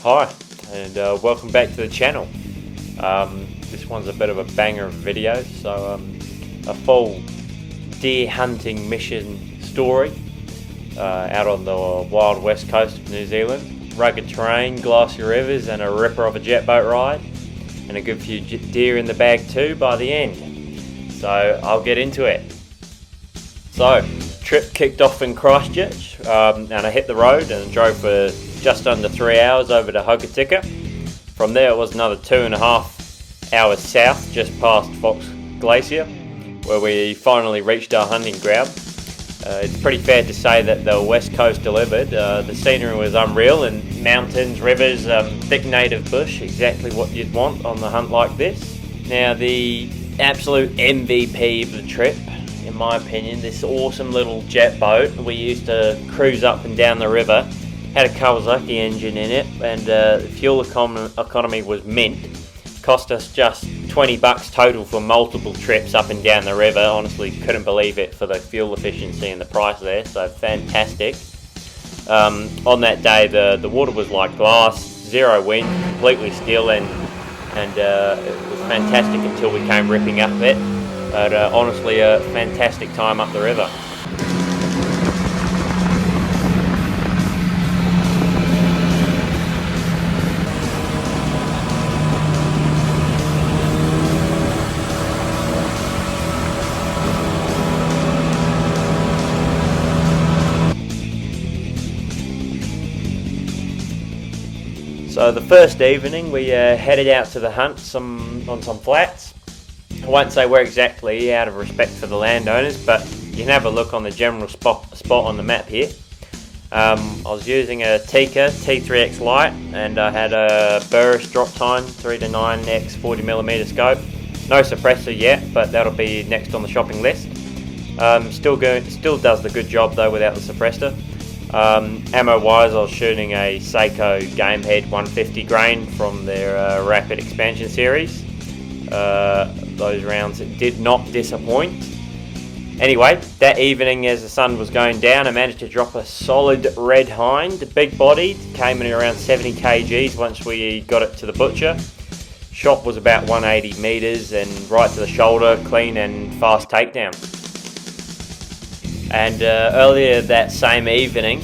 Hi, and welcome back to the channel. This one's a bit of a banger of a video, so a full deer hunting mission story out on the wild west coast of New Zealand. Rugged terrain, glassy rivers, and a ripper of a jet boat ride, and a good few deer in the bag too by the end. So I'll get into it. So, trip kicked off in Christchurch, and I hit the road and drove for just under 3 hours over to Hokitika. From there it was another 2.5 hours south, just past Fox Glacier, where we finally reached our hunting ground. It's pretty fair to say that the west coast delivered. The scenery was unreal, and mountains, rivers, thick native bush, exactly what you'd want on the hunt like this. Now, the absolute MVP of the trip, in my opinion, this awesome little jet boat we used to cruise up and down the river, had a Kawasaki engine in it, and the fuel economy was mint. Cost us just $20 total for multiple trips up and down the river. Honestly, couldn't believe it for the fuel efficiency and the price there, so fantastic. On that day, the water was like glass, zero wind, completely still, and it was fantastic until we came ripping up it. But honestly, a fantastic time up the river. So the first evening we headed out to the hunt on some flats. I won't say where exactly out of respect for the landowners, but you can have a look on the general spot on the map here. I was using a Tikka T3X Lite, and I had a Burris Drop Tine 3-9x 40mm scope. No suppressor yet, but that'll be next on the shopping list. Still does the good job though without the suppressor. Ammo wise, I was shooting a Seiko Gamehead 150 grain from their Rapid Expansion series. Those rounds did not disappoint. Anyway, that evening as the sun was going down, I managed to drop a solid red hind, big bodied, came in around 70 kgs once we got it to the butcher. Shot was about 180 meters and right to the shoulder, clean and fast takedown. And earlier that same evening,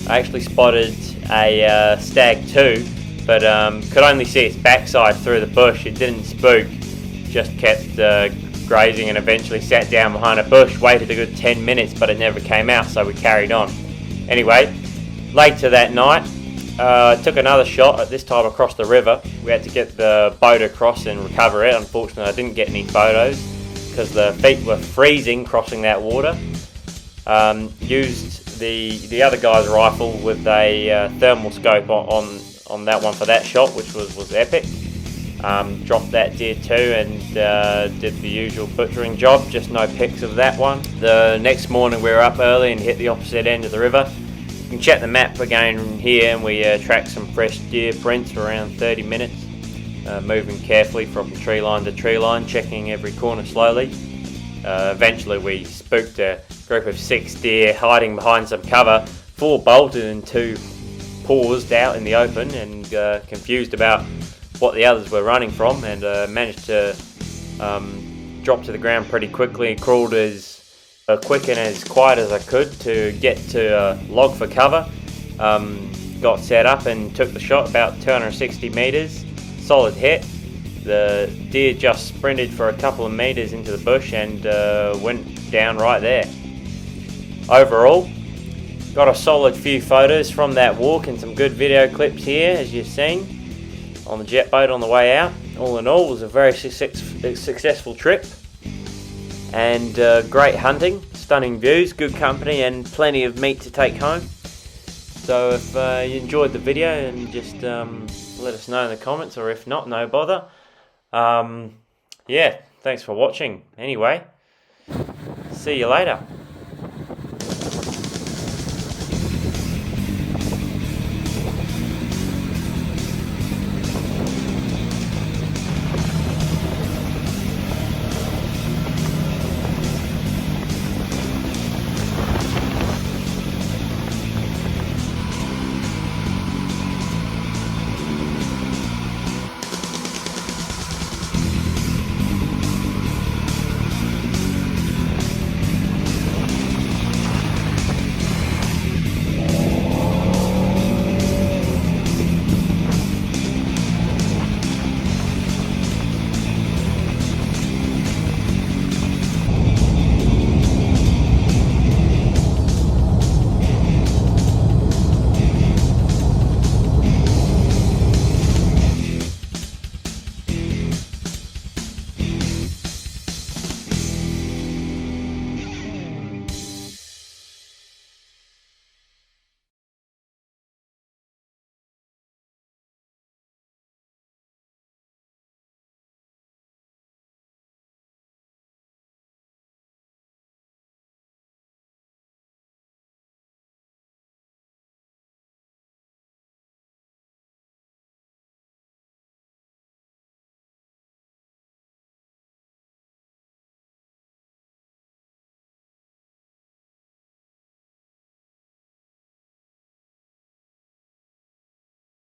I actually spotted a stag 2, but could only see its backside through the bush. It didn't spook, just kept grazing, and eventually sat down behind a bush, waited a good 10 minutes, but it never came out, so we carried on. Anyway, later that night, took another shot, at this time across the river. We had to get the boat across and recover it. Unfortunately, I didn't get any photos because the feet were freezing crossing that water. Used the other guy's rifle with a thermal scope on that one for that shot, which was epic. Dropped that deer too, and did the usual butchering job, just no pics of that one. The next morning we were up early and hit the opposite end of the river. You can check the map again here, and we tracked some fresh deer prints for around 30 minutes, moving carefully from tree line to tree line, checking every corner slowly. Eventually we spooked a group of 6 deer hiding behind some cover, 4 bolted and 2 paused out in the open, and confused about what the others were running from, and managed to drop to the ground pretty quickly and crawled as quick and as quiet as I could to get to a log for cover. Got set up and took the shot about 260 meters, solid hit. The deer just sprinted for a couple of meters into the bush and went down right there. Overall, got a solid few photos from that walk and some good video clips here, as you've seen on the jet boat on the way out. All in all, it was a very successful trip, and great hunting, stunning views, good company, and plenty of meat to take home. So if you enjoyed the video, and just let us know in the comments, or if not, no bother. Yeah, thanks for watching. Anyway, see you later.